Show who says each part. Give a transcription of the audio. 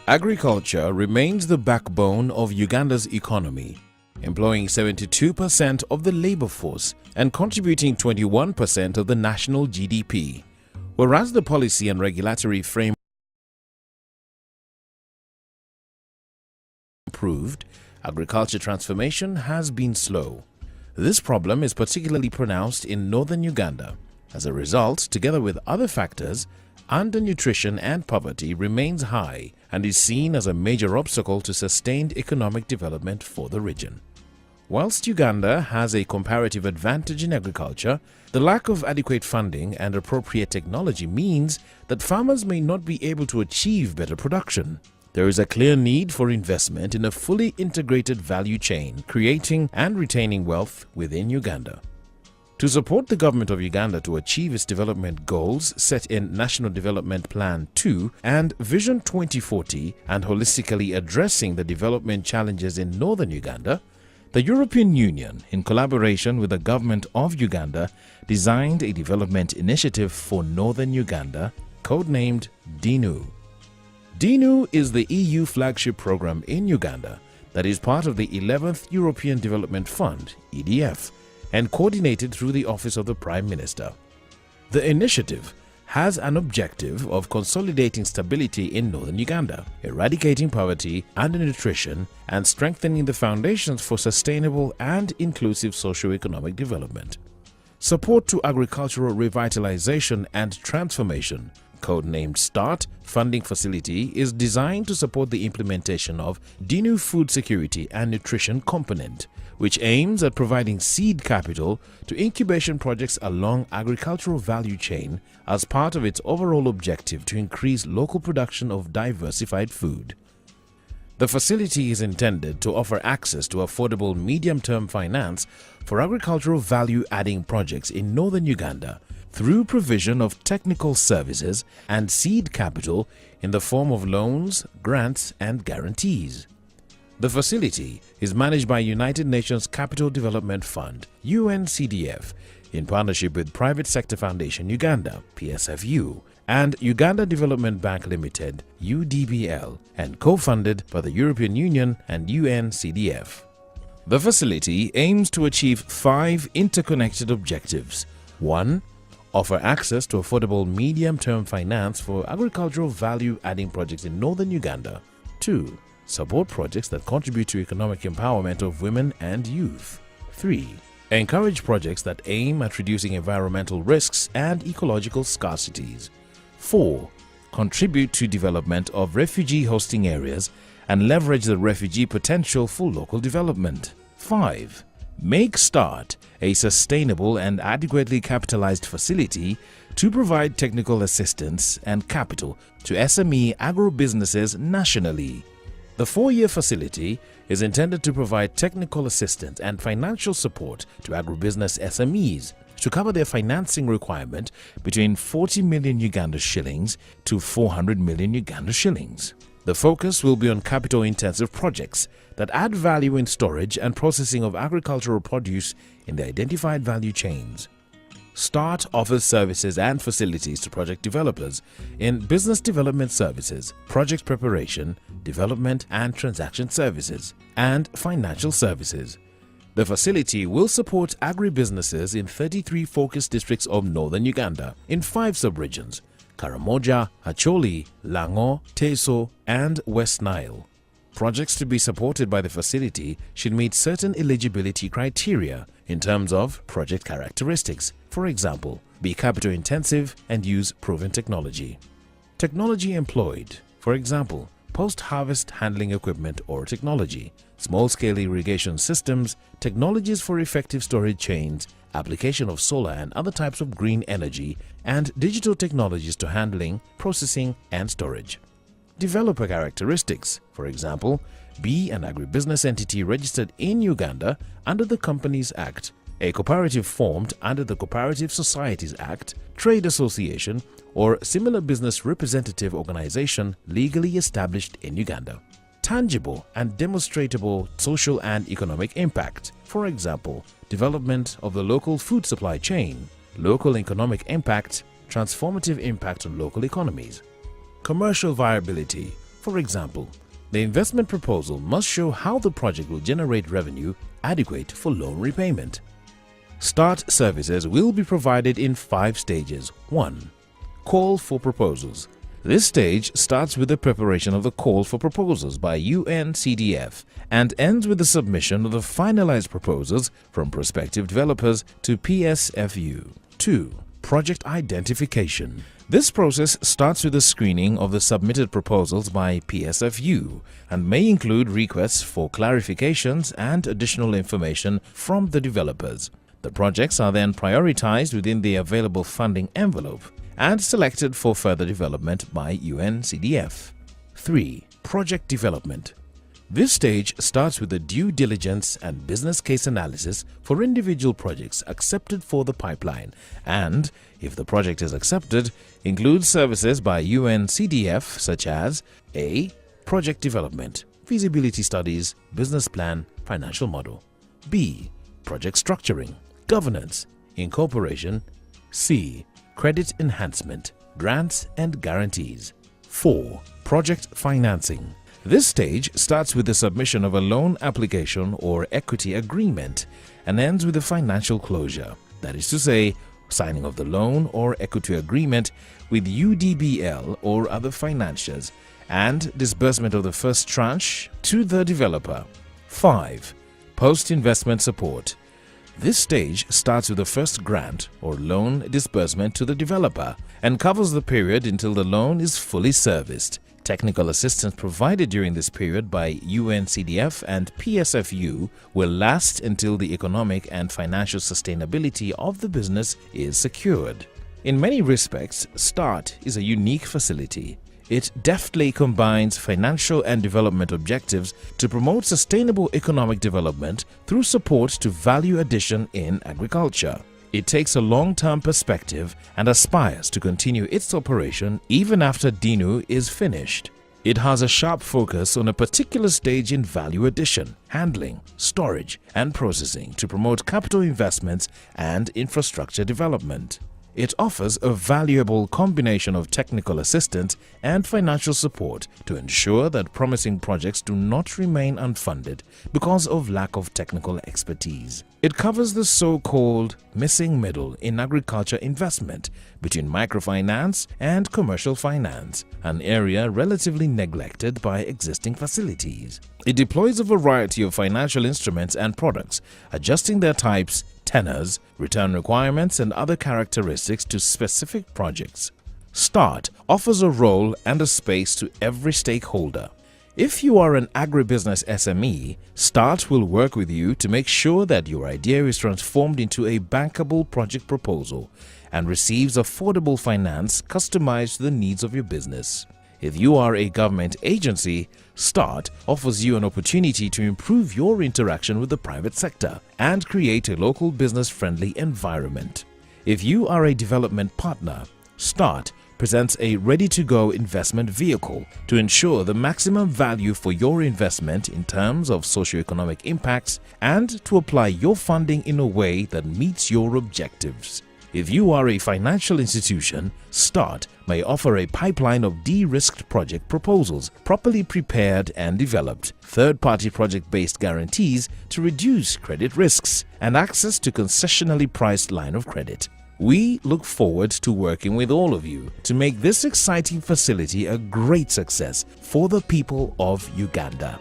Speaker 1: Agriculture remains the backbone of Uganda's economy, employing 72% of the labor force and contributing 21% of the national GDP. Whereas the policy and regulatory framework improved, agriculture transformation has been slow. This problem is particularly pronounced in northern Uganda. As a result, together with other factors, undernutrition and poverty remains high and is seen as a major obstacle to sustained economic development for the region. Whilst Uganda has a comparative advantage in agriculture, the lack of adequate funding and appropriate technology means that farmers may not be able to achieve better production. There is a clear need for investment in a fully integrated value chain, creating and retaining wealth within Uganda. To support the government of Uganda to achieve its development goals set in National Development Plan 2 and Vision 2040 and holistically addressing the development challenges in northern Uganda, the European Union, in collaboration with the government of Uganda, designed a development initiative for northern Uganda, codenamed DINU. DINU is the EU flagship program in Uganda that is part of the 11th European Development Fund, EDF, and coordinated through the Office of the Prime Minister. The initiative has an objective of consolidating stability in northern Uganda, eradicating poverty, undernutrition, and strengthening the foundations for sustainable and inclusive socio-economic development. Support to agricultural revitalization and transformation, codenamed START funding facility, is designed to support the implementation of DINU food security and nutrition component, which aims at providing seed capital to incubation projects along agricultural value chain as part of its overall objective to increase local production of diversified food. The facility is intended to offer access to affordable medium-term finance for agricultural value-adding projects in northern Uganda through provision of technical services and seed capital in the form of loans, grants, and guarantees. The facility is managed by United Nations Capital Development Fund, UNCDF, in partnership with Private Sector Foundation Uganda, PSFU, and Uganda Development Bank Limited, UDBL, and co-funded by the European Union and UNCDF. The facility aims to achieve 5 interconnected objectives. 1. Offer access to affordable medium-term finance for agricultural value-adding projects in northern Uganda. 2. Support projects that contribute to economic empowerment of women and youth. 3. Encourage projects that aim at reducing environmental risks and ecological scarcities. 4. Contribute to development of refugee hosting areas and leverage the refugee potential for local development. 5. Make START a sustainable and adequately capitalized facility to provide technical assistance and capital to SME agro-businesses nationally. The 4-year facility is intended to provide technical assistance and financial support to agribusiness SMEs to cover their financing requirement between 40 million Uganda shillings to 400 million Uganda shillings. The focus will be on capital-intensive projects that add value in storage and processing of agricultural produce in the identified value chains. START offers services and facilities to project developers in business development services, project preparation, development and transaction services, and financial services. The facility will support agribusinesses in 33 focus districts of northern Uganda in 5 sub-regions: Karamoja, Acholi, Lango, Teso, and West Nile. Projects to be supported by the facility should meet certain eligibility criteria in terms of project characteristics. For example, be capital intensive and use proven technology. Technology employed, for example, post-harvest handling equipment or technology, small-scale irrigation systems, technologies for effective storage chains, application of solar and other types of green energy, and digital technologies to handling, processing, and storage. Developer characteristics, for example, be an agribusiness entity registered in Uganda under the Companies Act, a cooperative formed under the Cooperative Societies Act, trade association, or similar business representative organization legally established in Uganda. Tangible and demonstrable social and economic impact, for example, development of the local food supply chain, local economic impact, transformative impact on local economies. Commercial viability, For example, the investment proposal must show how the project will generate revenue adequate for loan repayment. START services will be provided in 5 stages. 1. Call for proposals. This stage starts with the preparation of the call for proposals by UNCDF and ends with the submission of the finalized proposals from prospective developers to PSFU. 2. Project identification. This process starts with the screening of the submitted proposals by PSFU and may include requests for clarifications and additional information from the developers. The projects are then prioritized within the available funding envelope and selected for further development by UNCDF. 3. Project development. This stage starts with the due diligence and business case analysis for individual projects accepted for the pipeline and, if the project is accepted, includes services by UNCDF such as A. Project development, feasibility studies, business plan, financial model. B. Project structuring, governance, incorporation. C. Credit enhancement, grants and guarantees. 4. Project financing. This stage starts with the submission of a loan application or equity agreement and ends with the financial closure, that is to say, signing of the loan or equity agreement with UDBL or other financiers and disbursement of the first tranche to the developer. 5. Post-investment support. This stage starts with the first grant or loan disbursement to the developer and covers the period until the loan is fully serviced. Technical assistance provided during this period by UNCDF and PSFU will last until the economic and financial sustainability of the business is secured. In many respects, START is a unique facility. It deftly combines financial and development objectives to promote sustainable economic development through support to value addition in agriculture. It takes a long-term perspective and aspires to continue its operation even after DINU is finished. It has a sharp focus on a particular stage in value addition, handling, storage, and processing to promote capital investments and infrastructure development. It offers a valuable combination of technical assistance and financial support to ensure that promising projects do not remain unfunded because of lack of technical expertise. It covers the so-called missing middle in agriculture investment between microfinance and commercial finance, an area relatively neglected by existing facilities. It deploys a variety of financial instruments and products, adjusting their types, tenors, return requirements, and other characteristics to specific projects. START offers a role and a space to every stakeholder. If you are an agribusiness SME, START will work with you to make sure that your idea is transformed into a bankable project proposal and receives affordable finance customized to the needs of your business. If you are a government agency, START offers you an opportunity to improve your interaction with the private sector and create a local business-friendly environment. If you are a development partner, START presents a ready-to-go investment vehicle to ensure the maximum value for your investment in terms of socioeconomic impacts and to apply your funding in a way that meets your objectives. If you are a financial institution, START may offer a pipeline of de-risked project proposals, properly prepared and developed, third-party project-based guarantees to reduce credit risks, and access to concessionally priced line of credit. We look forward to working with all of you to make this exciting facility a great success for the people of Uganda.